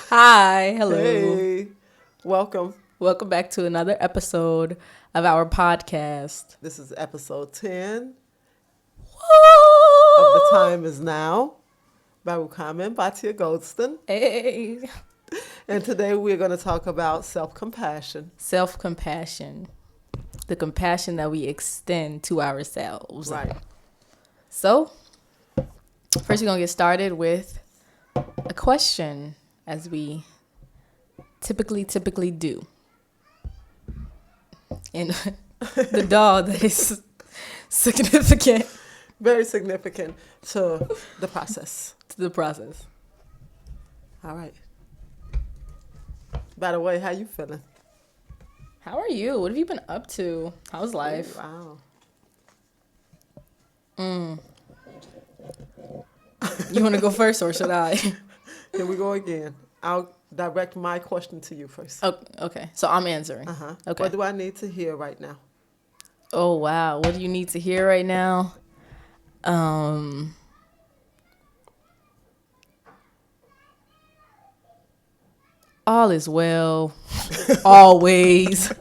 Hi, hello. Hey, welcome. Welcome back to another episode of our podcast. This is episode 10 of The Woo! Time Is Now by Rukama and Batia Goldston. Hey. And today we're going to talk about self compassion. Self compassion. The compassion that we extend to ourselves. Right. So, first we're going to get started with a question, as we typically do. And the dog that is significant Very significant to the process. to the process. All right. By the way, how you feeling? How are you? What have you been up to? How's life? Wow. You want to go first or should I? Here we go again. I'll direct my question to you first. Oh, okay. So I'm answering. Uh-huh. Okay. What do I need to hear right now? Oh, wow. What do you need to hear right now? All is well. Always.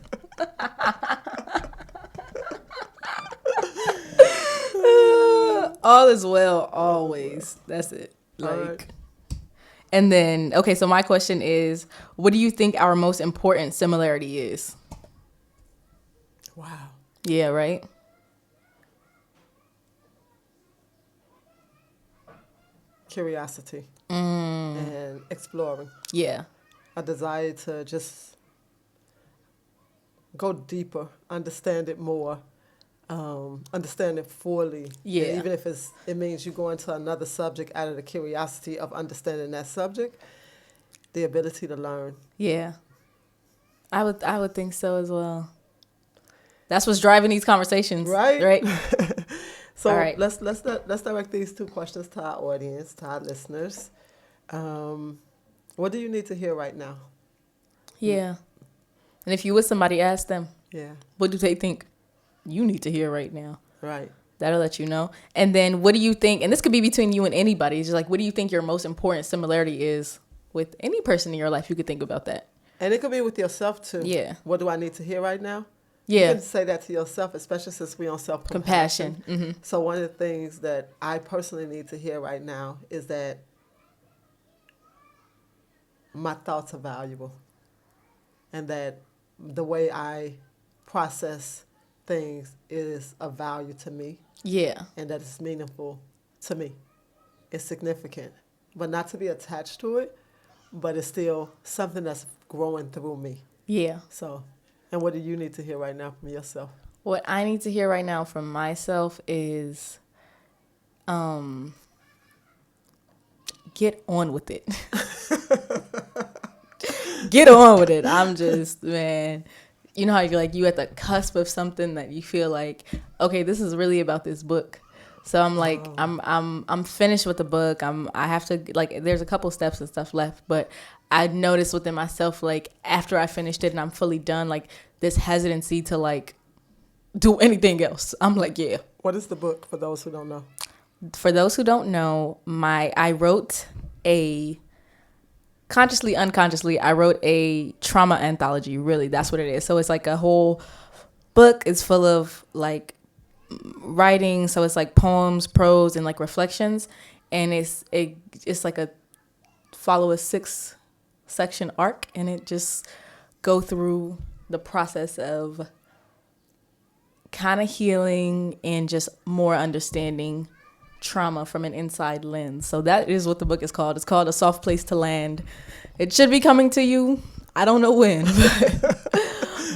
All is well, always. That's it. All Like, right. and then, okay, so my question is, what do you think our most important similarity is? Wow. Yeah, right? Curiosity and exploring. Yeah. A desire to just go deeper, understand it more, understand it fully. Yeah. And even if it means you go into another subject out of the curiosity of understanding that subject, the ability to learn. Yeah. I would think so as well. That's what's driving these conversations. Right? Right? So All right. let's direct these two questions to our audience, to our listeners. What do you need to hear right now? Yeah. And if you with somebody, ask them, Yeah. what do they think you need to hear right now? Right. That'll let you know. And then what do you think, and this could be between you and anybody, it's just like, what do you think your most important similarity is with any person in your life? You could think about that. And it could be with yourself too. Yeah. What do I need to hear right now? You Yeah. can say that to yourself, especially since we're on Compassion. self-compassion. So one of the things that I personally need to hear right now is that my thoughts are valuable and that the way I process things is of value to me Yeah. and that it's meaningful to me. It's significant, but not to be attached to it, but it's still something that's growing through me. Yeah. So, and what do you need to hear right now from yourself? What I need to hear right now from myself is get on with it. Get on with it. I'm just, man, you know how you're like, you at the cusp of something that you feel like, okay, this is really about this book. So I'm like, I'm finished with the book. I have to, like, there's a couple steps and stuff left, but I noticed within myself, like, after I finished it and I'm fully done, like, this hesitancy to, like, do anything else. I'm like, yeah. What is the book for those who don't know? For those who don't know, I wrote consciously, unconsciously, I wrote a trauma anthology. Really, that's what it is. So it's like a whole book. It's full of like writing. So it's like poems, prose, and like reflections. And it's like a follow a 6-section arc, and it just go through the process of kind of healing and just more understanding trauma from an inside lens. So that is what the book is called. It's called A Soft Place to Land. It should be coming to you. I don't know when,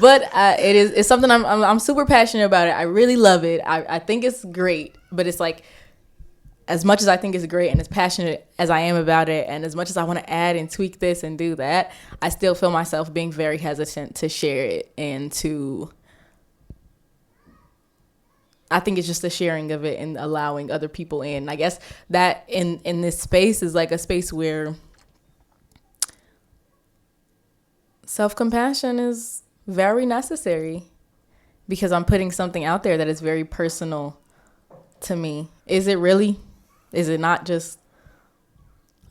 but it's something I'm super passionate about it. I really love it. I think it's great, but it's like, as much as I think it's great and as passionate as I am about it, and as much as I want to add and tweak this and do that, I still feel myself being very hesitant to share it and to, I think it's just the sharing of it and allowing other people in. I guess that in this space is like a space where self-compassion is very necessary because I'm putting something out there that is very personal to me. Is it really? Is it not just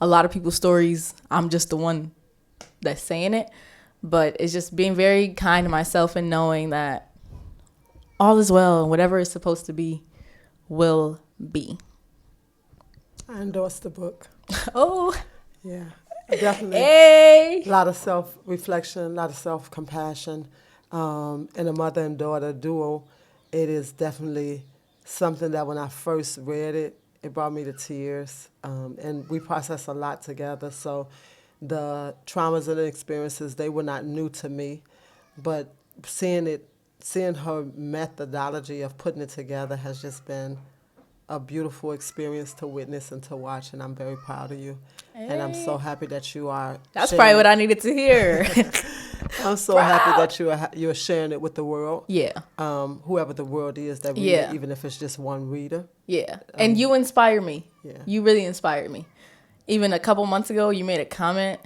a lot of people's stories. I'm just the one that's saying it. But it's just being very kind to myself and knowing that all is well and whatever is supposed to be will be. I endorse the book. Oh, Yeah, definitely. hey. A lot of self-reflection, a lot of self-compassion. And a mother and daughter duo, it is definitely something that when I first read it, it brought me to tears. And we processed a lot together. So the traumas and the experiences, they were not new to me. But seeing her methodology of putting it together has just been a beautiful experience to witness and to watch, and I'm very proud of you. Hey. And I'm so happy that you are. That's probably what I needed to hear. I'm so happy that you're sharing it with the world. Yeah. Whoever the world is that read Yeah. it, even if it's just one reader. Yeah. And you inspire me. Yeah. You really inspired me. Even a couple months ago, you made a comment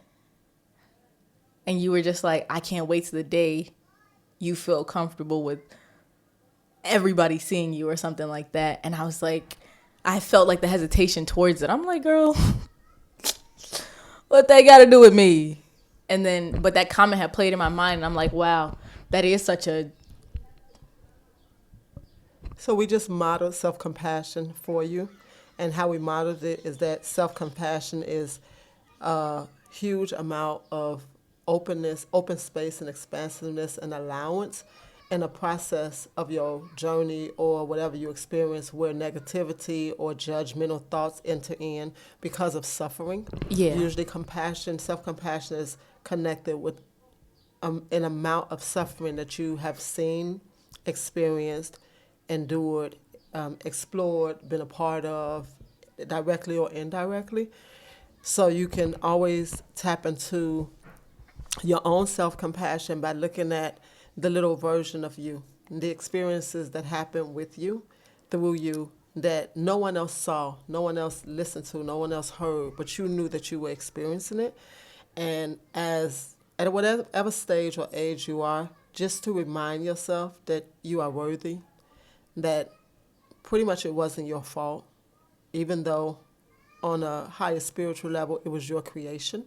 and you were just like, I can't wait to the day you feel comfortable with everybody seeing you or something like that. And I was like, I felt like the hesitation towards it. I'm like, girl, what they got to do with me? And then, but that comment had played in my mind. And I'm like, wow, that is such a. So we just modeled self-compassion for you. And how we modeled it is that self-compassion is a huge amount of openness, open space and expansiveness and allowance in a process of your journey or whatever you experience where negativity or judgmental thoughts enter in because of suffering. Yeah. Usually self-compassion is connected with an amount of suffering that you have seen, experienced, endured, explored, been a part of, directly or indirectly. So you can always tap into your own self-compassion by looking at the little version of you, the experiences that happened with you, through you, that no one else saw, no one else listened to, no one else heard, but you knew that you were experiencing it. And at whatever stage or age you are, just to remind yourself that you are worthy, that pretty much it wasn't your fault, even though on a higher spiritual level it was your creation,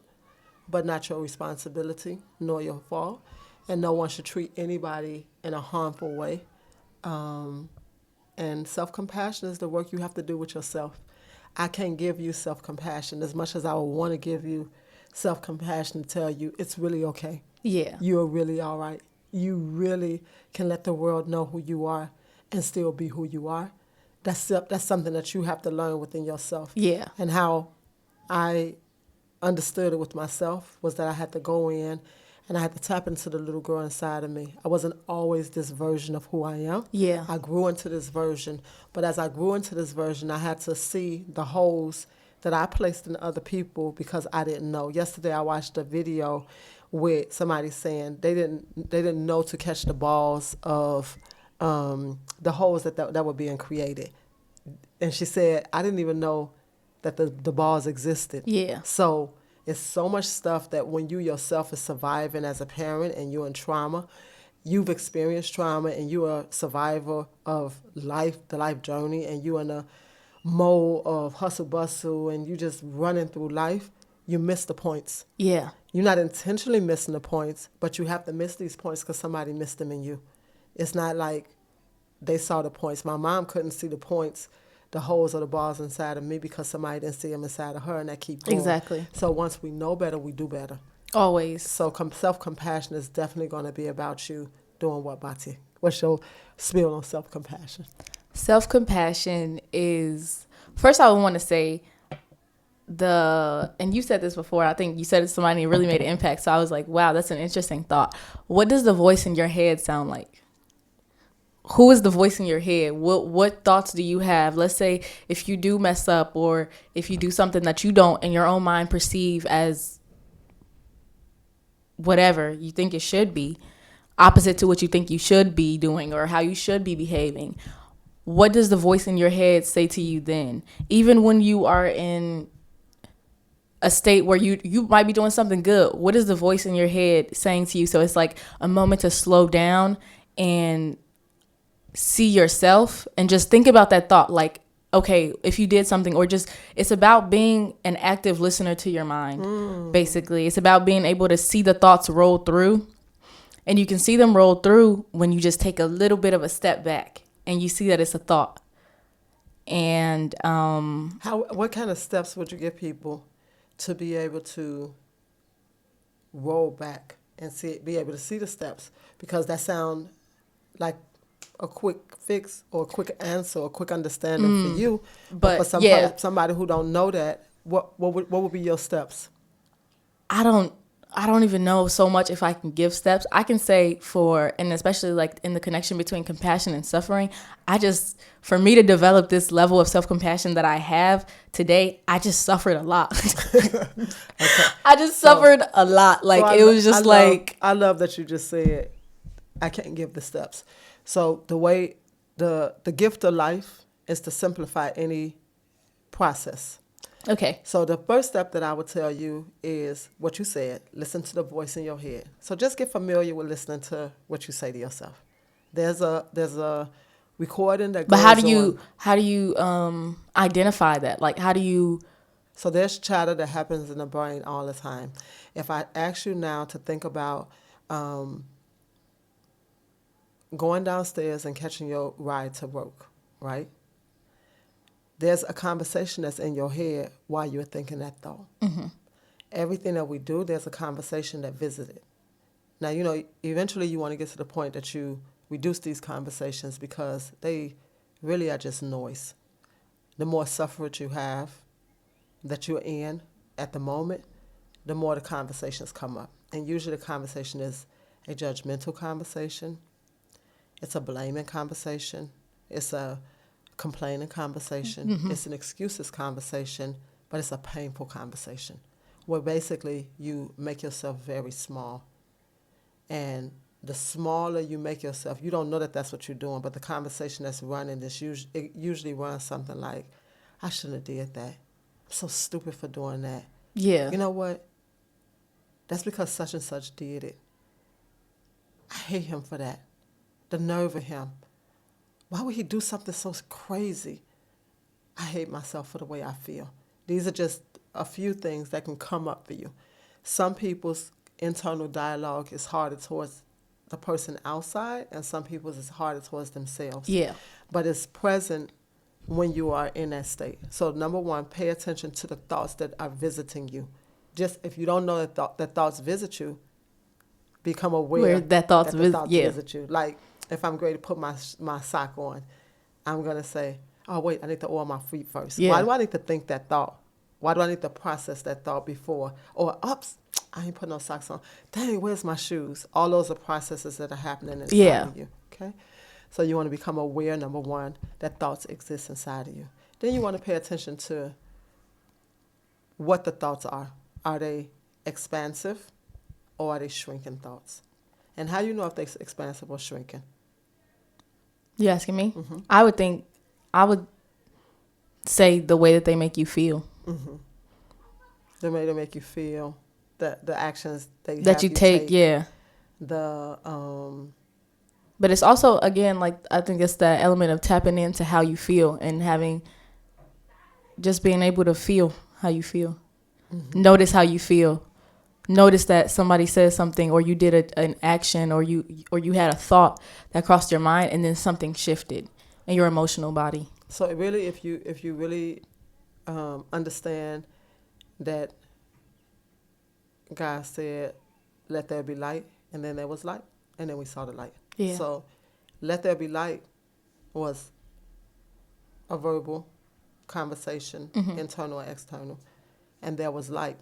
but not your responsibility, nor your fault. And no one should treat anybody in a harmful way. And self-compassion is the work you have to do with yourself. I can't give you self-compassion as much as I would want to give you self-compassion to tell you it's really okay. Yeah. You're really all right. You really can let the world know who you are and still be who you are. That's something that you have to learn within yourself. Yeah. And how I understood it with myself was that I had to go in and I had to tap into the little girl inside of me. I wasn't always this version of who I am. Yeah. I grew into this version. But as I grew into this version, I had to see the holes that I placed in other people because I didn't know. Yesterday I watched a video with somebody saying they didn't know to catch the balls of the holes that were being created. And she said, I didn't even know that the balls existed. Yeah. So it's so much stuff that when you yourself is surviving as a parent and you're in trauma, you've experienced trauma and you're a survivor of life, the life journey, and you're in a mode of hustle bustle and you just running through life, you miss the points. Yeah. You're not intentionally missing the points, but you have to miss these points because somebody missed them in you. It's not like they saw the points. My mom couldn't see the points, the holes or the balls inside of me because somebody didn't see them inside of her, and that keep going. Exactly. So once we know better, we do better. Always. So self-compassion is definitely going to be about you doing what, Bati? What's your spiel on self-compassion? Self-compassion is, first I would want to say and you said this before, I think you said it to somebody and it really made an impact. So I was like, wow, that's an interesting thought. What does the voice in your head sound like? Who is the voice in your head? What thoughts do you have? Let's say if you do mess up or if you do something that you don't in your own mind perceive as whatever you think it should be, opposite to what you think you should be doing or how you should be behaving. What does the voice in your head say to you then? Even when you are in a state where you might be doing something good, what is the voice in your head saying to you? So it's like a moment to slow down and see yourself and just think about that thought. Like, okay, if you did something, or just, it's about being an active listener to your mind. Basically, it's about being able to see the thoughts roll through, and you can see them roll through when you just take a little bit of a step back and you see that it's a thought. And What kind of steps would you give people to be able to roll back and be able to see the steps? Because that sound like a quick fix or a quick answer or a quick understanding for you. But for somebody who don't know that, what would be your steps? I don't even know so much if I can give steps. I can say and especially like in the connection between compassion and suffering, for me to develop this level of self-compassion that I have today, I just suffered a lot. Okay. I just suffered a lot. Like, so it was just I love that you just said, I can't give the steps. So the way, the gift of life is to simplify any process. Okay. So the first step that I would tell you is what you said. Listen to the voice in your head. So just get familiar with listening to what you say to yourself. There's a recording that goes on. But how do you identify that? Like, how do you? So there's chatter that happens in the brain all the time. If I ask you now to think about going downstairs and catching your ride to work, right? There's a conversation that's in your head while you're thinking that thought. Mm-hmm. Everything that we do, there's a conversation that visited. Now, eventually you want to get to the point that you reduce these conversations because they really are just noise. The more suffrage you have that you're in at the moment, the more the conversations come up. And usually the conversation is a judgmental conversation. It's a blaming conversation. It's a complaining conversation. Mm-hmm. It's an excuses conversation, but it's a painful conversation where basically you make yourself very small. And the smaller you make yourself, you don't know that that's what you're doing, but the conversation that's running, it usually runs something like, I shouldn't have did that. I'm so stupid for doing that. Yeah. You know what? That's because such and such did it. I hate him for that. The nerve of him. Why would he do something so crazy? I hate myself for the way I feel. These are just a few things that can come up for you. Some people's internal dialogue is harder towards the person outside, and some people's is harder towards themselves. Yeah. But it's present when you are in that state. So number one, pay attention to the thoughts that are visiting you. Just if you don't know that thoughts visit you, become aware that thoughts visit you. Like, if I'm going to put my sock on, I'm going to say, oh, wait, I need to oil my feet first. Yeah. Why do I need to think that thought? Why do I need to process that thought before? Or, oops, I ain't put no socks on. Dang, where's my shoes? All those are processes that are happening inside of you. Okay? So you want to become aware, number one, that thoughts exist inside of you. Then you want to pay attention to what the thoughts are. Are they expansive or are they shrinking thoughts? And how do you know if they're expansive or shrinking? You asking me? Mm-hmm. I would say the way that they make you feel. Mm-hmm. The way they make you feel, the actions that you take, yeah. But it's also, again, like, I think it's that element of tapping into how you feel and just being able to feel how you feel. Mm-hmm. Notice how you feel. Notice that somebody says something, or you did an action, or you had a thought that crossed your mind, and then something shifted in your emotional body. So really, if you really understand that God said, "Let there be light," and then there was light, and then we saw the light. Yeah. So, "Let there be light" was a verbal conversation, mm-hmm. internal and external, and there was light.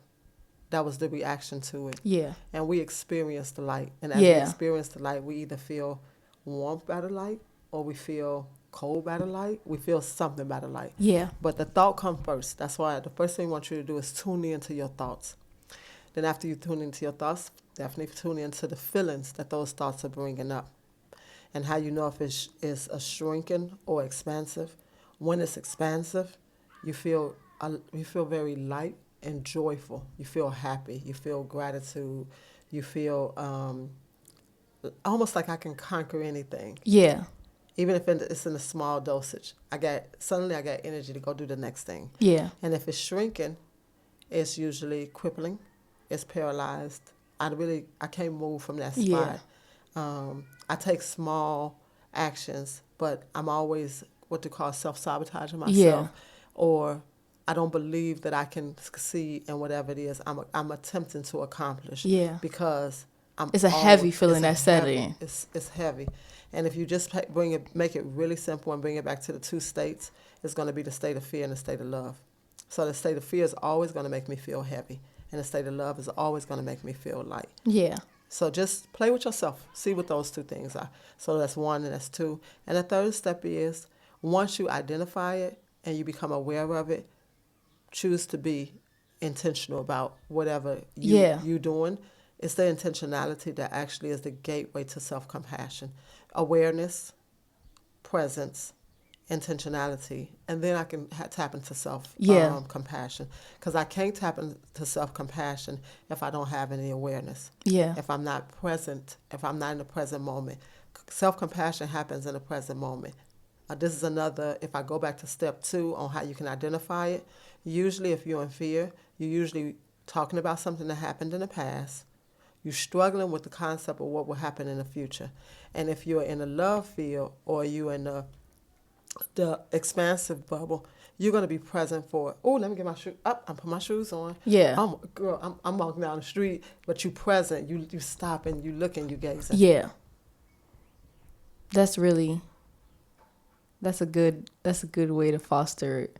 That was the reaction to it. Yeah. And we experienced the light. And as we experience the light, we either feel warmth by the light or we feel cold by the light. We feel something by the light. Yeah. But the thought comes first. That's why the first thing I want you to do is tune into your thoughts. Then after you tune into your thoughts, definitely tune into the feelings that those thoughts are bringing up. And how you know if it's a shrinking or expansive. When it's expansive, you feel very light and joyful. You feel happy. You feel gratitude. You feel almost like I can conquer anything. Yeah. even if it's in a small dosage, I got energy to go do the next thing. Yeah. And if it's shrinking, it's usually crippling, it's paralyzed. I can't move from that spot. Yeah. I take small actions, but I'm always what they call self-sabotaging myself, or I don't believe that I can succeed in whatever it is I'm attempting to accomplish. Yeah. Because it's a heavy feeling that's setting. It's heavy. And if you just make it really simple and bring it back to the two states, it's going to be the state of fear and the state of love. So the state of fear is always going to make me feel heavy, and the state of love is always going to make me feel light. Yeah. So just play with yourself. See what those two things are. So that's one and that's two. And the third step is, once you identify it and you become aware of it, choose to be intentional about whatever you're doing. It's the intentionality that actually is the gateway to self-compassion. Awareness, presence, intentionality, and then I can tap into self-compassion. Because I can't tap into self-compassion if I don't have any awareness. Yeah. If I'm not present, if I'm not in the present moment. Self-compassion happens in the present moment. This is another, if I go back to step 2 on how you can identify it, usually if you're in fear, you're usually talking about something that happened in the past. You're struggling with the concept of what will happen in the future. And if you're in a love field or you're in the expansive bubble, you're going to be present for, let me get my shoes up. I'm putting my shoes on. Yeah. I'm walking down the street, but you present. You stop and you look and you gaze. Yeah. That's a good way to foster it.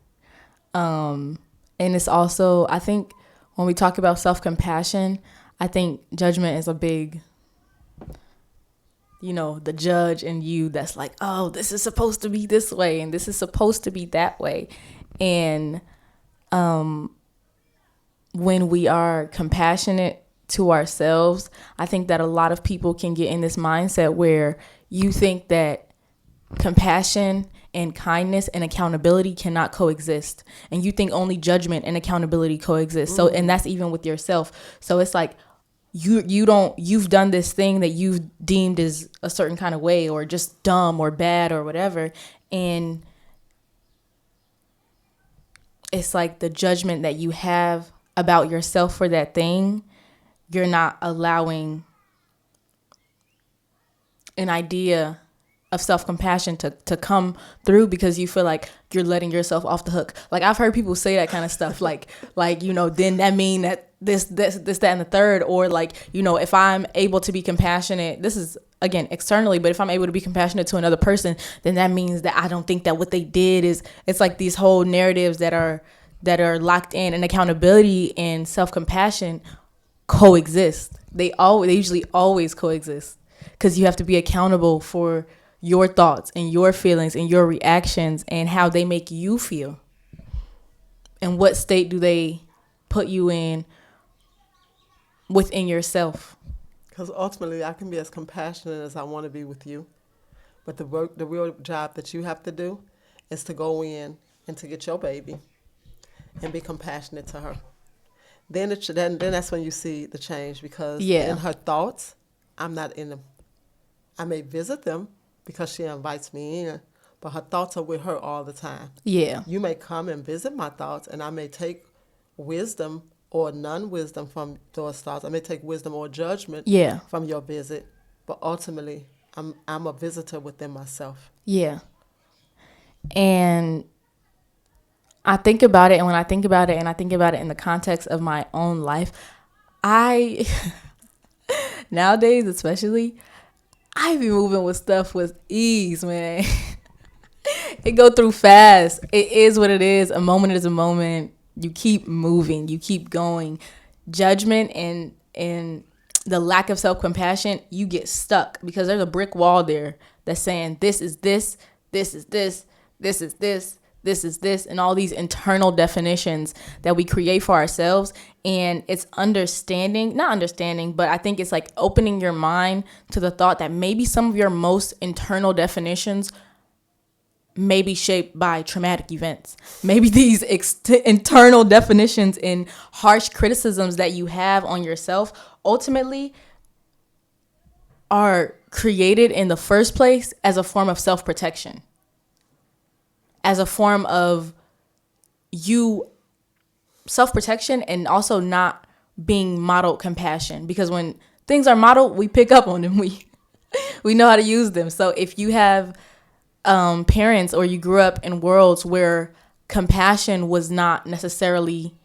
And it's also, I think when we talk about self-compassion, I think judgment is a big, the judge in you that's like, oh, this is supposed to be this way and this is supposed to be that way. And when we are compassionate to ourselves, I think that a lot of people can get in this mindset where you think that compassion and kindness and accountability cannot coexist. And you think only judgment and accountability coexist. So, and that's even with yourself. So it's like, you've done this thing that you've deemed as a certain kind of way or just dumb or bad or whatever. And it's like the judgment that you have about yourself for that thing, you're not allowing an idea of self-compassion to come through because you feel like you're letting yourself off the hook. Like I've heard people say that kind of stuff, like, then that mean that this, that, and the third, or like, if I'm able to be compassionate, this is again, externally, but if I'm able to be compassionate to another person, then that means that I don't think that what they did is, it's like these whole narratives that are locked in, and accountability and self-compassion coexist. They usually always coexist because you have to be accountable for your thoughts and your feelings and your reactions and how they make you feel. And what state do they put you in within yourself? Because ultimately, I can be as compassionate as I want to be with you. But the real job that you have to do is to go in and to get your baby and be compassionate to her. Then that's when you see the change, because in her thoughts, I'm not in them. I may visit them because she invites me in, but her thoughts are with her all the time. Yeah. You may come and visit my thoughts, and I may take wisdom or non-wisdom from those thoughts. I may take wisdom or judgment from your visit, but ultimately, I'm a visitor within myself. Yeah. And I think about it, and when I think about it, and I think about it in the context of my own life, nowadays especially, I be moving with stuff with ease, man. It go through fast. It is what it is. A moment is a moment. You keep moving. You keep going. Judgment and the lack of self-compassion, you get stuck because there's a brick wall there that's saying this is this, this is this, this is this, this is this, and all these internal definitions that we create for ourselves. And it's not understanding, but I think it's like opening your mind to the thought that maybe some of your most internal definitions may be shaped by traumatic events. Maybe these internal definitions and harsh criticisms that you have on yourself, ultimately, are created in the first place as a form of self-protection, as a form of you self-protection, and also not being modeled compassion. Because when things are modeled, we pick up on them. We know how to use them. So if you have parents, or you grew up in worlds where compassion was not necessarily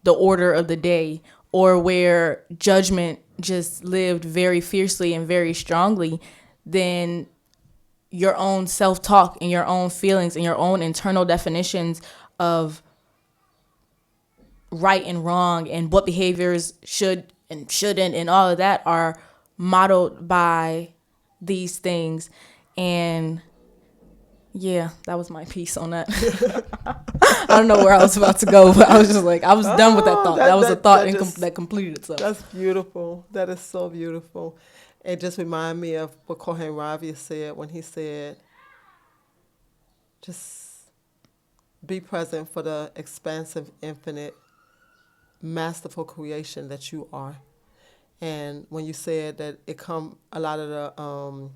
the order of the day, or where judgment just lived very fiercely and very strongly, then your own self-talk and your own feelings and your own internal definitions of right and wrong and what behaviors should and shouldn't and all of that are modeled by these things. And yeah, that was my piece on that. I don't know where I was about to go, but I was just like, I was done with that thought. That was a thought that completed itself. That's beautiful. That is so beautiful. It just reminded me of what Kohen Ravi said when he said, just be present for the expansive, infinite, masterful creation that you are. And when you said that a lot of the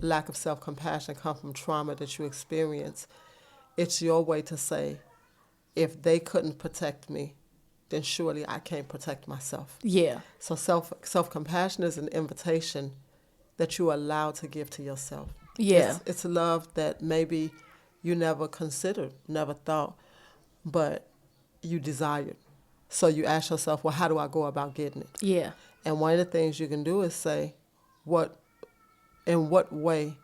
lack of self-compassion come from trauma that you experience, it's your way to say, if they couldn't protect me, then surely I can't protect myself. Yeah. So self-compassion is an invitation that you are allowed to give to yourself. Yeah. It's a love that maybe you never considered, never thought, but you desired. So you ask yourself, well, how do I go about getting it? Yeah. And one of the things you can do is say, in what way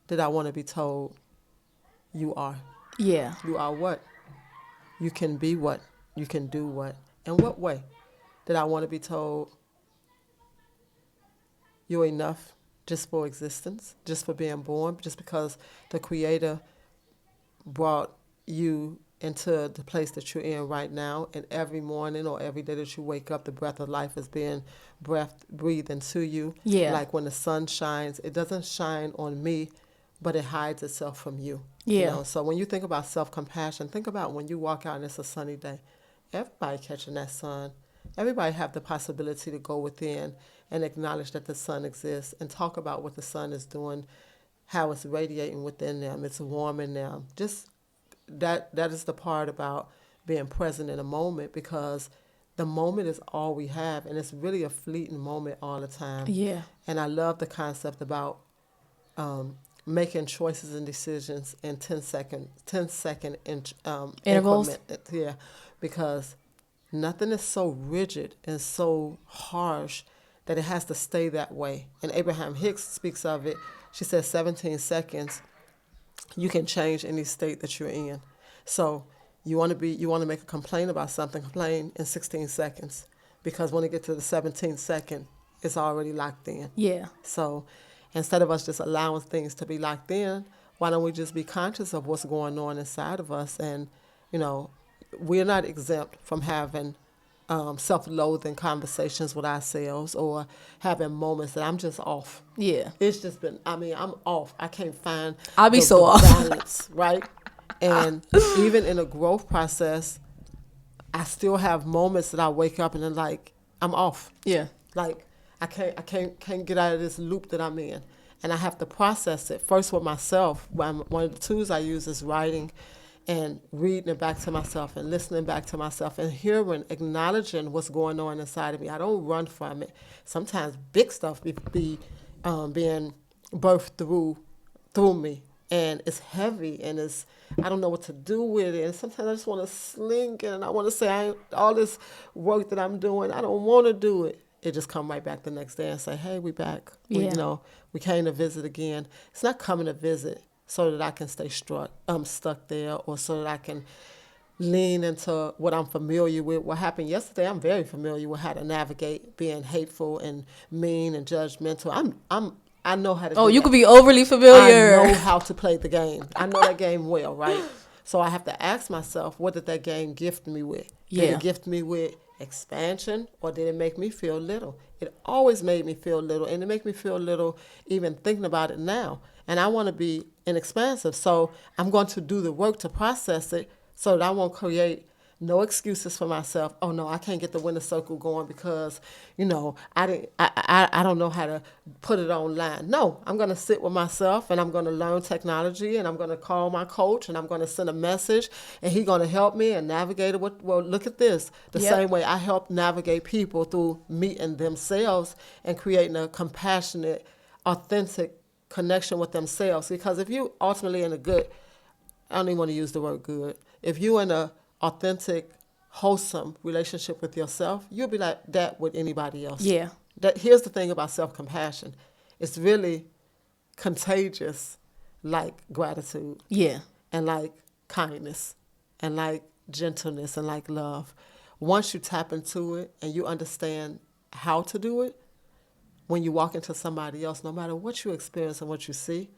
did I want to be told you are? Yeah. You are what? You can be what? You can do what? In what way did I want to be told you're enough just for existence, just for being born, just because the Creator brought you into the place that you're in right now, and every morning or every day that you wake up, the breath of life is being breathed into you. Yeah. Like when the sun shines, it doesn't shine on me, but it hides itself from you. Yeah. You know? So when you think about self-compassion, think about when you walk out and it's a sunny day. Everybody catching that sun. Everybody have the possibility to go within and acknowledge that the sun exists and talk about what the sun is doing, how it's radiating within them, it's warming them. Just that is the part about being present in a moment, because the moment is all we have, and it's really a fleeting moment all the time. Yeah. And I love the concept about making choices and decisions in 10-second Intervals. increment. Yeah, because nothing is so rigid and so harsh that it has to stay that way. And Abraham Hicks speaks of it. She says 17 seconds, you can change any state that you're in. So you want to make a complaint about something, complain in 16 seconds. Because when it gets to the 17th second, it's already locked in. Yeah. So instead of us just allowing things to be locked in, why don't we just be conscious of what's going on inside of us? And, we're not exempt from having self-loathing conversations with ourselves, or having moments that I'm just off. Yeah. It's just been, I'm off. I can't find I'll be so the off. balance, right? And even in a growth process, I still have moments that I wake up and then like, I'm off. Yeah. Like I can't get out of this loop that I'm in. And I have to process it first with myself. One of the tools I use is writing and reading it back to myself and listening back to myself and hearing, acknowledging what's going on inside of me. I don't run from it. Sometimes big stuff be being birthed through me, and it's heavy, and I don't know what to do with it. And sometimes I just want to sling it, and I want to say, all this work that I'm doing, I don't want to do it. It just come right back the next day and say, hey, we back. Yeah. We came to visit again. It's not coming to visit so that I can stay stuck there, or so that I can lean into what I'm familiar with. What happened yesterday, I'm very familiar with how to navigate being hateful and mean and judgmental. I know how to do Oh, you that. could be overly familiar. I know how to play the game. I know that game well, right? So I have to ask myself, what did that game gift me with? Did Yeah. it gift me with expansion, or did it make me feel little? It always made me feel little, and it makes me feel little even thinking about it now. And I want to be inexpansive, so I'm going to do the work to process it so that I won't create No excuses for myself. Oh no, I can't get the winner circle going because, I didn't. I don't know how to put it online. No, I'm gonna sit with myself and I'm gonna learn technology and I'm gonna call my coach and I'm gonna send a message and he's gonna help me and navigate it. Well, look at this. The same Yep. way I help navigate people through meeting themselves and creating a compassionate, authentic connection with themselves. Because if you ultimately in a good, I don't even want to use the word good. If you in a authentic, wholesome relationship with yourself, you'll be like that with anybody else. Yeah. That here's the thing about self-compassion. It's really contagious like gratitude Yeah. and like kindness and like gentleness and like love. Once you tap into it and you understand how to do it, when you walk into somebody else, no matter what you experience and what you see,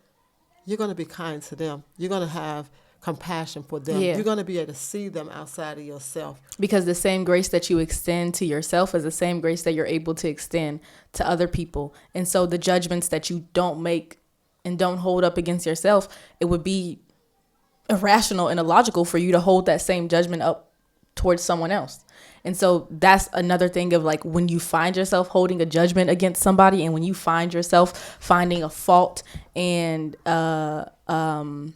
you're going to be kind to them. You're going to have compassion for them. Yeah. You're going to be able to see them outside of yourself. Because the same grace that you extend to yourself is the same grace that you're able to extend to other people. And so the judgments that you don't make and don't hold up against yourself, it would be irrational and illogical for you to hold that same judgment up towards someone else. And so that's another thing of like when you find yourself holding a judgment against somebody and when you find yourself finding a fault and an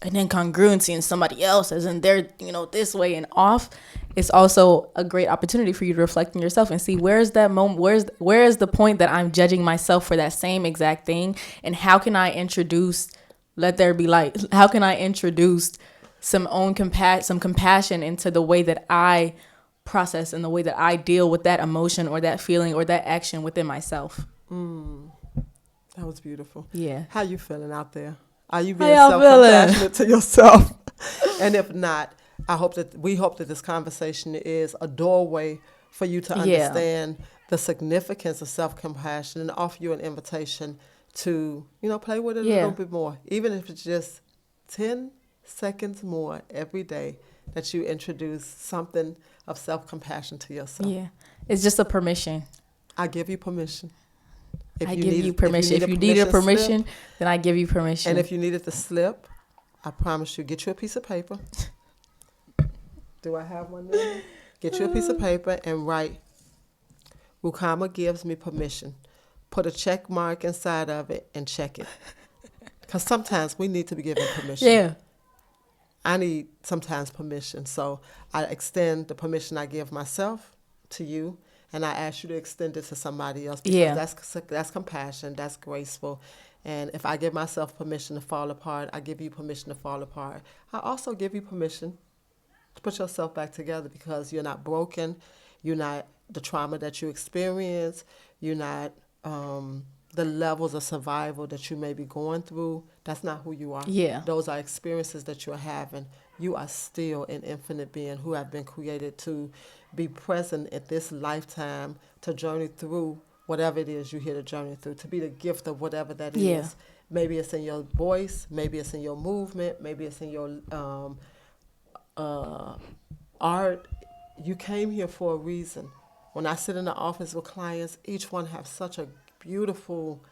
incongruency in somebody else as in they're, this way and off, it's also a great opportunity for you to reflect on yourself and see where's that moment, where's the point that I'm judging myself for that same exact thing, and how can I introduce, let there be light, how can I introduce some compassion into the way that I process and the way that I deal with that emotion or that feeling or that action within myself. That was beautiful. Yeah. How you feeling out there? Are you How being y'all self-compassionate to yourself? And if not, we hope that this conversation is a doorway for you to understand the significance of self-compassion and offer you an invitation to, play with it a little bit more. Even if it's just 10 seconds more every day that you introduce something of self-compassion to yourself. Yeah. It's just a permission. I give you permission. I give you permission. If you need a permission, then I give you permission. And if you needed to slip, I promise you, get you a piece of paper. Do I have one there? Get you a piece of paper and write, Rukama gives me permission. Put a check mark inside of it and check it. Because sometimes we need to be given permission. Yeah. I need sometimes permission. So I extend the permission I give myself to you. And I ask you to extend it to somebody else because that's compassion, that's graceful. And if I give myself permission to fall apart, I give you permission to fall apart. I also give you permission to put yourself back together because you're not broken, you're not the trauma that you experience, you're not the levels of survival that you may be going through. That's not who you are. Yeah. Those are experiences that you're having. You are still an infinite being who have been created to be present at this lifetime, to journey through whatever it is you're here to journey through, to be the gift of whatever that is. Maybe it's in your voice, maybe it's in your movement, maybe it's in your art. You came here for a reason. When I sit in the office with clients, each one have such a beautiful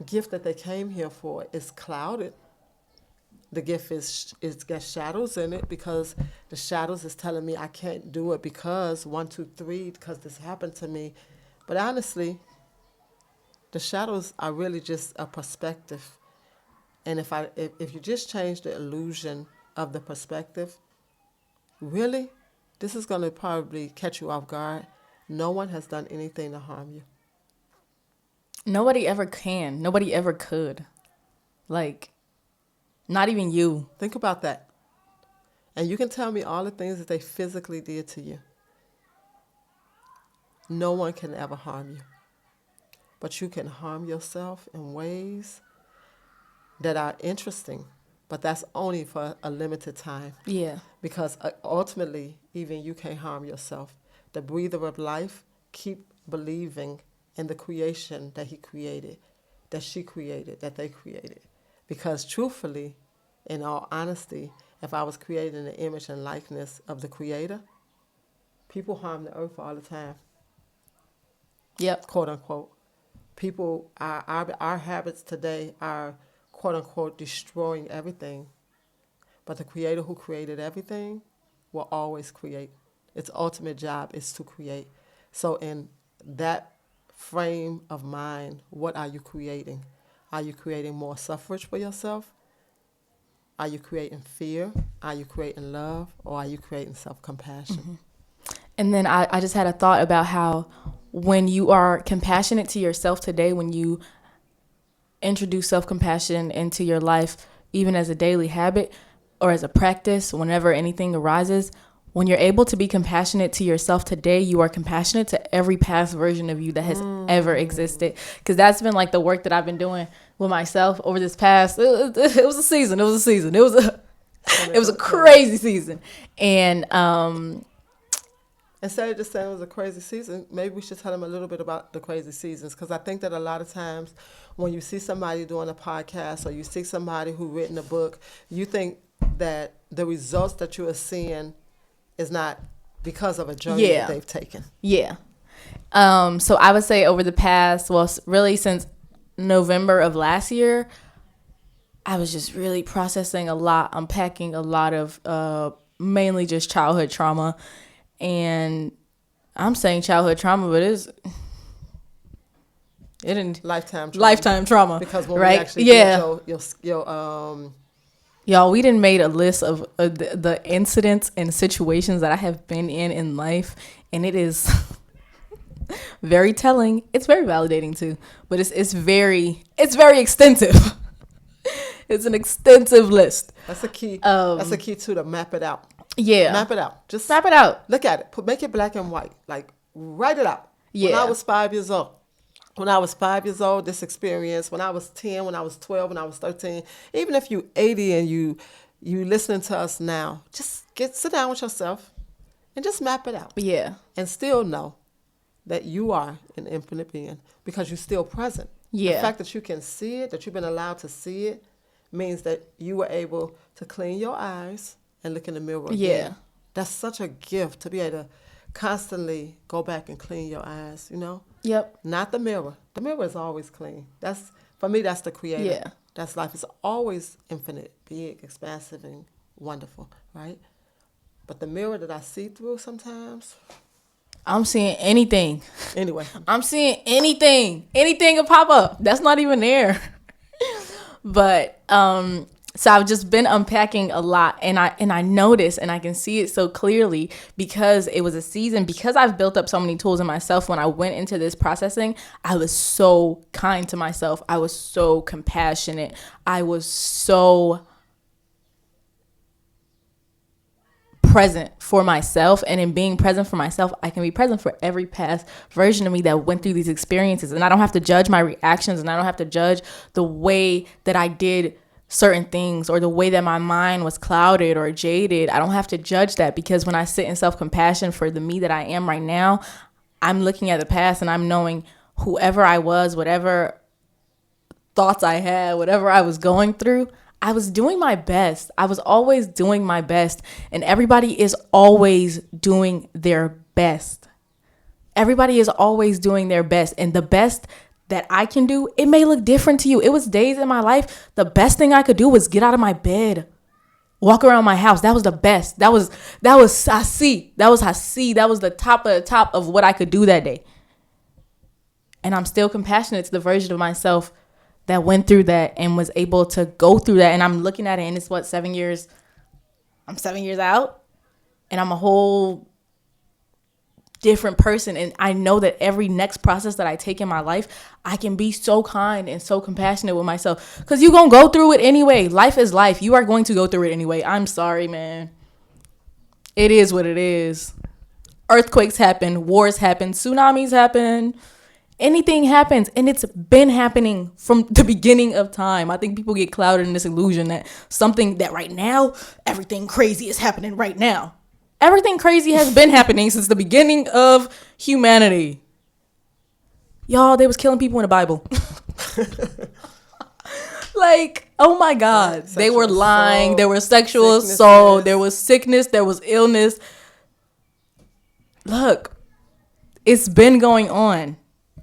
gift that they came here for. It's clouded. The gift is got shadows in it because the shadows is telling me I can't do it because 1, 2, 3, because this happened to me. But honestly, the shadows are really just a perspective. And if you just change the illusion of the perspective, really, this is going to probably catch you off guard. No one has done anything to harm you. Nobody ever can. Nobody ever could. Like, not even you. Think about that. And you can tell me all the things that they physically did to you. No one can ever harm you. But you can harm yourself in ways that are interesting. But that's only for a limited time. Yeah. Because ultimately, even you can't harm yourself. The breather of life, keep believing in the creation that he created, that she created, that they created. Because truthfully, in all honesty, if I was created in the image and likeness of the Creator, people harm the earth all the time. Yep. Quote unquote. People, our habits today are quote unquote destroying everything. But the creator who created everything will always create. Its ultimate job is to create. So in that frame of mind, what are you creating? Are you creating more suffrage for yourself? Are you creating fear? Are you creating love? Or are you creating self-compassion? Mm-hmm. And then I just had a thought about how when you are compassionate to yourself today, when you introduce self-compassion into your life, even as a daily habit or as a practice, whenever anything arises, when you're able to be compassionate to yourself today, you are compassionate to every past version of you that has ever existed. Because that's been like the work that I've been doing with myself over this past, it was a season. It was a crazy season. And, instead of just saying it was a crazy season, maybe we should tell them a little bit about the crazy seasons. Because I think that a lot of times when you see somebody doing a podcast or you see somebody who written a book, you think that the results that you are seeing is not because of a journey that they've taken. Yeah. So I would say over the past, well, really since November of last year, I was just really processing a lot, unpacking a lot of mainly just childhood trauma. And I'm saying childhood trauma, but it didn't lifetime trauma. Because when right? we actually get your y'all, we didn't made a list of the incidents and situations that I have been in life, and it is very telling. It's very validating too, but it's very extensive. It's an extensive list. That's a key. That's a key too, to map it out. Yeah, map it out. Just map it out. Look at it. Make it black and white. Like write it out. Yeah. When I was 5 years old. This experience, when I was 10, when I was 12, when I was 13, even if you 80 and you listening to us now, just sit down with yourself and just map it out. Yeah. And still know that you are an infinite being because you're still present. Yeah. The fact that you can see it, that you've been allowed to see it, means that you were able to clean your eyes and look in the mirror again. Yeah. That's such a gift to be able to constantly go back and clean your eyes, you know? Yep. Not the mirror. The mirror is always clean. That's, for me, that's the creator. Yeah. That's life. It's always infinite, big, expansive, and wonderful, right? But the mirror that I see through sometimes, I'm seeing anything. Anyway. I'm seeing anything. Anything will pop up. That's not even there. But so I've just been unpacking a lot, and I notice, and I can see it so clearly because it was a season, because I've built up so many tools in myself. When I went into this processing, I was so kind to myself. I was so compassionate. I was so present for myself, and in being present for myself, I can be present for every past version of me that went through these experiences, and I don't have to judge my reactions, and I don't have to judge the way that I did certain things or the way that my mind was clouded or jaded. I don't have to judge that, because when I sit in self-compassion for the me that I am right now, I'm looking at the past and I'm knowing whoever I was, whatever thoughts I had, whatever I was going through, I was doing my best. I was always doing my best, and everybody is always doing their best. Everybody is always doing their best, and the best that I can do, it may look different to you. It was days in my life, the best thing I could do was get out of my bed, walk around my house. That was the best. That was Hasi. That was Hasi. That was the top of what I could do that day. And I'm still compassionate to the version of myself that went through that and was able to go through that. And I'm looking at it, and it's 7 years. I'm 7 years out, and I'm a whole different person. And I know that every next process that I take in my life, I can be so kind and so compassionate with myself, because you're going to go through it anyway. Life is life. You are going to go through it anyway. I'm sorry, man. It is what it is. Earthquakes happen, wars happen, tsunamis happen. Anything happens, and it's been happening from the beginning of time. I think people get clouded in this illusion that something that right now, everything crazy is happening right now. Everything crazy has been happening since the beginning of humanity. Y'all, they was killing people in the Bible. Like, oh my God. They were lying. There was sexual assault. There was sickness. There was illness. Look, it's been going on.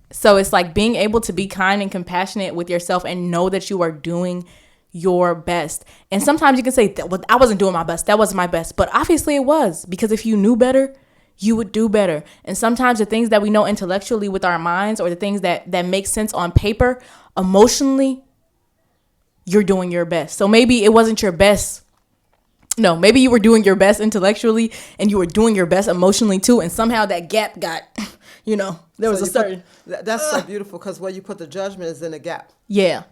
So it's like being able to be kind and compassionate with yourself and know that you are doing your best. And sometimes you can say, well, I wasn't doing my best. That wasn't my best. But obviously it was, because if you knew better, you would do better. And sometimes the things that we know intellectually with our minds, or the things that make sense on paper, emotionally, you're doing your best. So maybe it wasn't your best. No, maybe you were doing your best intellectually and you were doing your best emotionally too. And somehow that gap got, there was a certain. That's so beautiful, because where you put the judgment is in the gap. Yeah.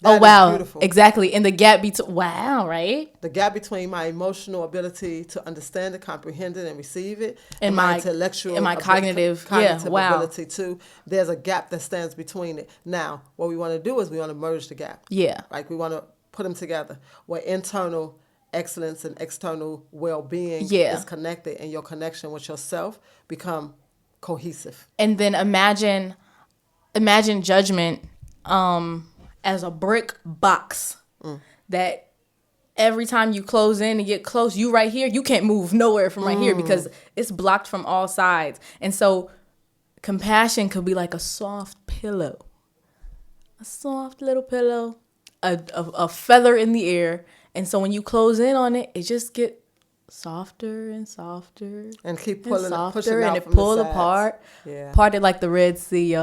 That wow. is beautiful. Exactly. And the gap between, wow, right? The gap between my emotional ability to understand it, comprehend it, and receive it, and my intellectual and my cognitive ability too. There's a gap that stands between it. Now, what we want to do is we want to merge the gap. Yeah. Like we want to put them together, where internal excellence and external well-being is connected, and your connection with yourself become cohesive. And then imagine judgment as a brick box that every time you close in and get close, you right here, you can't move nowhere from right here, because it's blocked from all sides. And so compassion could be like a soft pillow, a soft little pillow, a feather in the air. And so when you close in on it, it just get softer and softer, and keep pulling, softer, and it pull apart. Yeah. Parted like the Red Sea.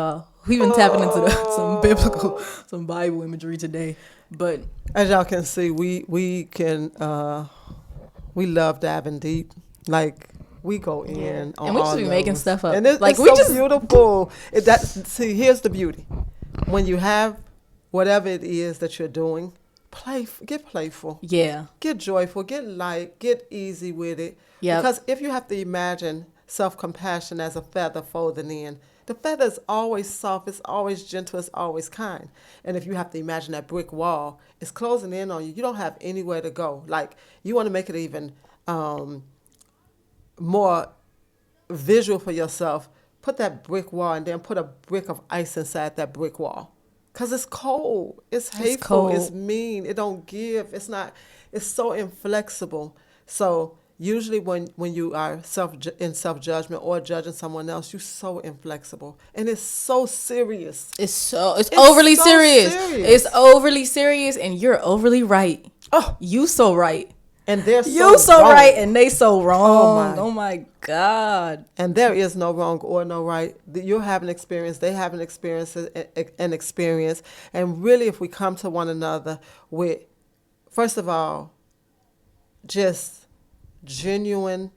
We've been tapping into some biblical, some Bible imagery today. But as y'all can see, we love diving deep. Like we go in on, and we just be making stuff up. And it's like we so just beautiful. See, here's the beauty. When you have whatever it is that you're doing, get playful. Yeah. Get joyful. Get light. Get easy with it. Yeah. Because if you have to imagine self-compassion as a feather folding in, the feather is always soft. It's always gentle. It's always kind. And if you have to imagine that brick wall is closing in on you, you don't have anywhere to go. Like, you want to make it even more visual for yourself. Put that brick wall and then put a brick of ice inside that brick wall. Because it's cold. It's hateful. It's mean. It don't give. It's so inflexible. So usually when you are in self-judgment or judging someone else, you're so inflexible. And it's so serious. It's overly so serious. It's overly serious, and you're overly right. Oh, you so right. And they're you so wrong. Right, and they so wrong. Oh my God. And there is no wrong or no right. You have an experience. They have an experience. And really, if we come to one another with, first of all, just genuine,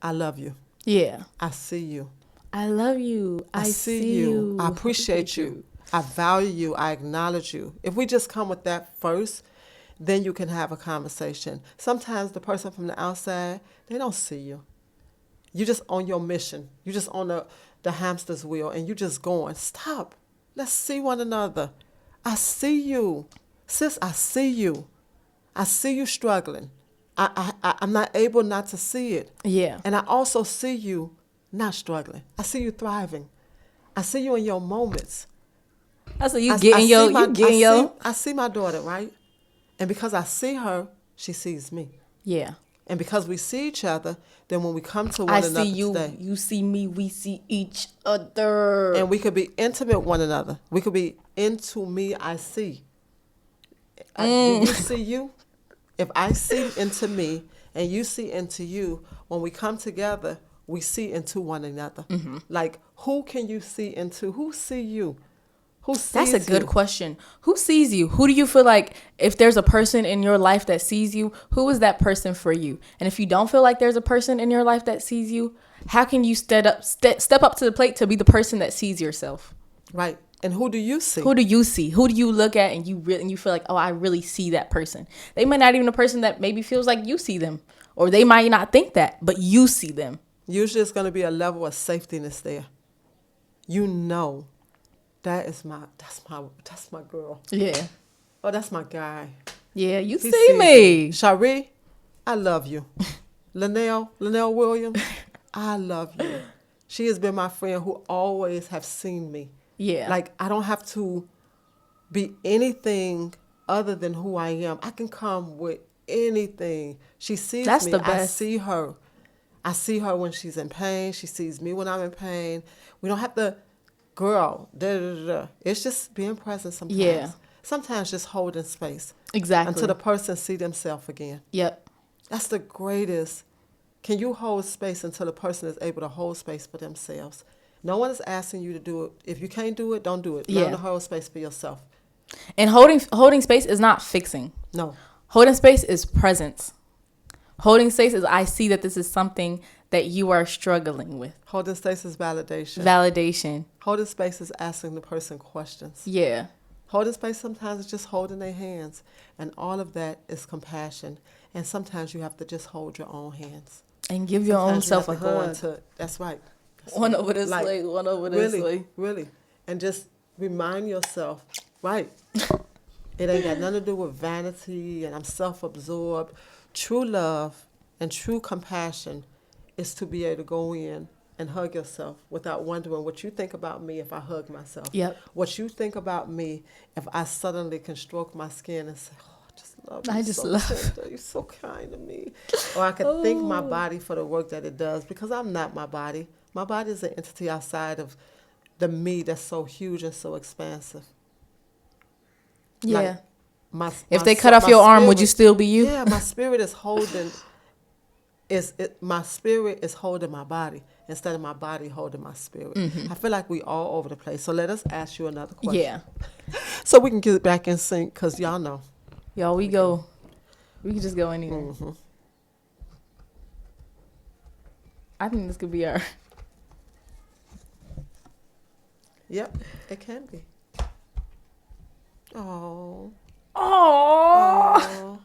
I love you. Yeah. I see you. I love you. I see you. I appreciate you. I value you. I acknowledge you. If we just come with that first, then you can have a conversation. Sometimes the person from the outside, they don't see you. You just on your mission. You just on the hamster's wheel, and you just going, stop. Let's see one another. I see you. Sis, I see you. I see you struggling. I'm not able not to see it. Yeah. And I also see you not struggling. I see you thriving. I see you in your moments. I see you getting your. I see my daughter, right? And because I see her, she sees me. Yeah. And because we see each other, then when we come to one another I see you, today, you see me, we see each other. And we could be intimate with one another. We could be into me, I see. Do you see you? If I see into me and you see into you, when we come together, we see into one another. Mm-hmm. Like, who can you see into? Who see you? Who sees you? That's a good question. Who sees you? Who do you feel like, if there's a person in your life that sees you, who is that person for you? And if you don't feel like there's a person in your life that sees you, how can you step up to the plate to be the person that sees yourself? Right. And who do you see? Who do you see? Who do you look at and you feel like, oh, I really see that person? They might not even a person that maybe feels like you see them, or they might not think that, but you see them. Usually it's going to be a level of safetyness there. You know. That's my girl. Yeah. Oh, that's my guy. Yeah, you see me. Shari, I love you. Linnell Williams, I love you. She has been my friend who always have seen me. Yeah. Like, I don't have to be anything other than who I am. I can come with anything. She sees That's me. The best. I see her. I see her when she's in pain. She sees me when I'm in pain. We don't have to... Girl, it's just being present sometimes. Yeah. Sometimes just holding space Exactly. until the person see themselves again. Yep. That's the greatest. Can you hold space until the person is able to hold space for themselves? No one is asking you to do it. If you can't do it, don't do it. Learn Yeah. to hold space for yourself. And holding space is not fixing. No. Holding space is presence. Holding space is I see that this is something that you are struggling with. Holding space is validation. Validation. Holding space is asking the person questions. Yeah. Holding space sometimes is just holding their hands. And all of that is compassion. And sometimes you have to just hold your own hands. And give your own self a hug. That's right. One over this way, one over this way. Really. And just remind yourself, right, it ain't got nothing to do with vanity and I'm self-absorbed. True love and true compassion is to be able to go in and hug yourself without wondering what you think about me if I hug myself. Yep. What you think about me if I suddenly can stroke my skin and say, oh, I just love you. I just so love tender. You're so kind to me. Or I can thank my body for the work that it does because I'm not my body. My body is an entity outside of the me that's so huge and so expansive. Yeah. Like if they cut off your arm, would you still be you? Yeah, my spirit is holding. My spirit is holding my body instead of my body holding my spirit. Mm-hmm. I feel like we all over the place. So let us ask you another question. Yeah. So we can get back in sync because y'all know. Y'all, we go. We can just go anywhere. Mm-hmm. I think this could be our. Yep, it can be. Oh. Oh.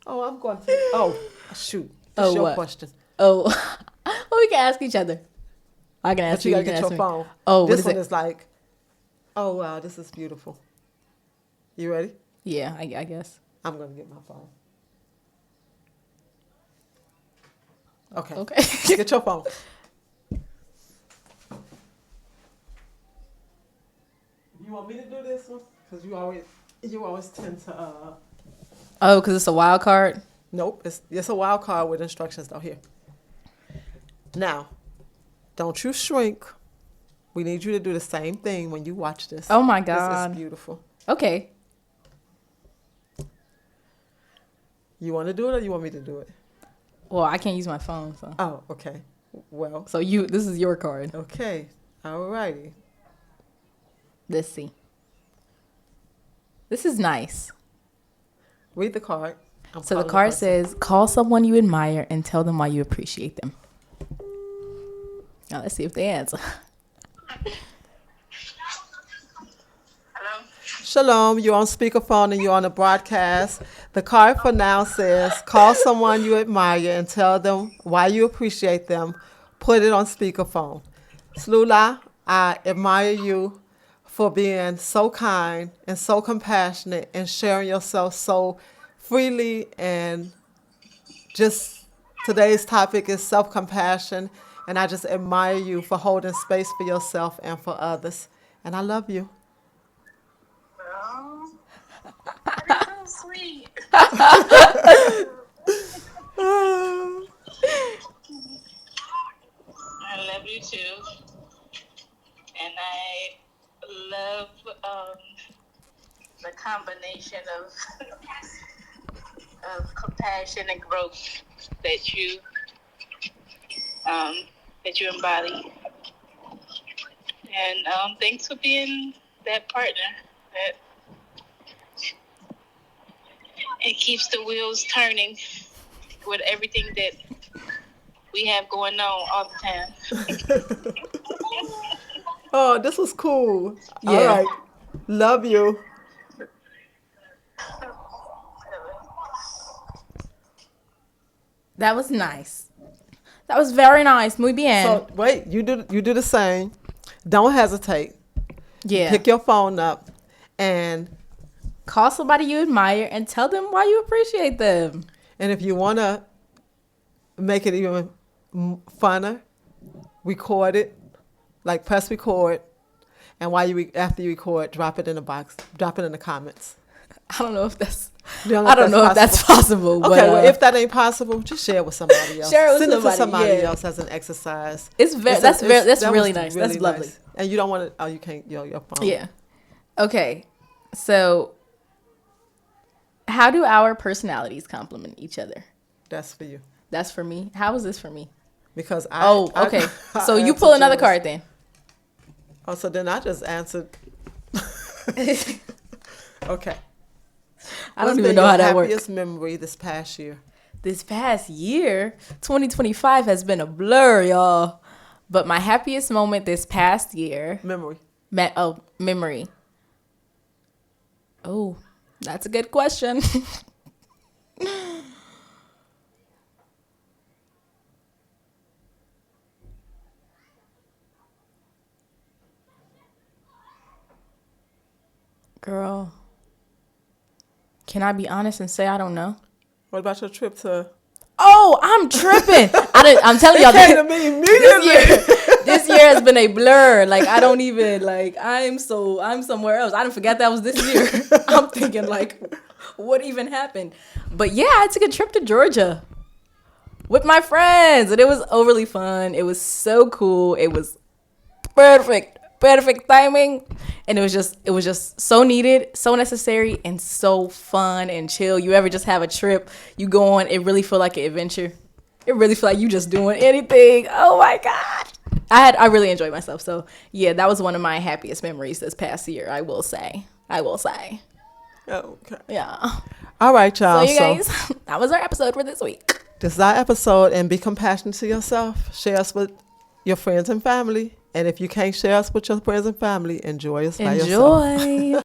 Oh, I'm going to. Oh, shoot. That's your what? question. Oh. Well, we can ask each other. I can ask But you gotta get your me. phone. Oh, this what is one it? is like, oh wow, this is beautiful. You ready? Yeah, I guess. I'm gonna get my phone. Okay. Okay. Get your phone. You want me to do this one? Because you always tend to. Oh, because it's a wild card. Nope, it's a wild card with instructions though. Here. Now, don't you shrink. We need you to do the same thing when you watch this. Oh my God. This is beautiful. Okay. You want to do it or you want me to do it? Well, I can't use my phone, so. Oh, okay. Well. So this is your card. Okay. All righty. Let's see. This is nice. Read the card. So the card says, call someone you admire and tell them why you appreciate them. Now let's see if they answer. Hello? Shalom, you're on speakerphone and you're on a broadcast. The card for now says, call someone you admire and tell them why you appreciate them. Put it on speakerphone. Slula, I admire you for being so kind and so compassionate and sharing yourself so freely. And just today's topic is self-compassion. And I just admire you for holding space for yourself and for others. And I love you. Oh, that's so sweet. I love you too. And I love the combination of compassion and growth that you embody. And thanks for being that partner that it keeps the wheels turning with everything that we have going on all the time. Oh, this was cool. Yeah. All right. Love you. That was nice. That was very nice. Muy bien. So wait, you do the same. Don't hesitate. Yeah. Pick your phone up and Call somebody you admire and tell them why you appreciate them. if you want to make it even funner, record it. Like press record, and after you record, drop it in the box. Drop it in the comments. I don't know if that's. You I don't know if that's possible. Okay, but, well, if that ain't possible, just share it with somebody else. Share it with Send somebody, it to somebody yeah. else as an exercise. That's really nice. That's lovely. And you don't want to. Oh, you can't. Your phone. Yeah. Okay. So, how do our personalities complement each other? That's for you. That's for me. How is this for me? Because okay. So you pull another card then. Oh, so then I just answered. Okay. I don't even know how that works. Happiest memory this past year? This past year, 2025 has been a blur, y'all. But my happiest moment this past year. Memory. Memory. Oh, that's a good question. Girl, can I be honest and say I don't know? What about your trip to? Oh, I'm tripping. I'm telling y'all Came to me immediately. This year has been a blur. Like I don't even like. I'm somewhere else. I didn't forget that was this year. I'm thinking like, what even happened? But yeah, I took a trip to Georgia with my friends, and it was overly fun. It was so cool. It was perfect timing, and it was just so needed, so necessary, and so fun and chill. You ever just have a trip you go on, it really feel like an adventure. It really feel like you just doing anything. Oh my god, I really enjoyed myself. So yeah, that was one of my happiest memories this past year. I will say. Okay. Yeah. All right, y'all. So you guys, that was our episode for this week. This is our episode, and be compassionate to yourself. Share us with your friends and family. And if you can't share us with your friends and family, enjoy us by yourself. Enjoy.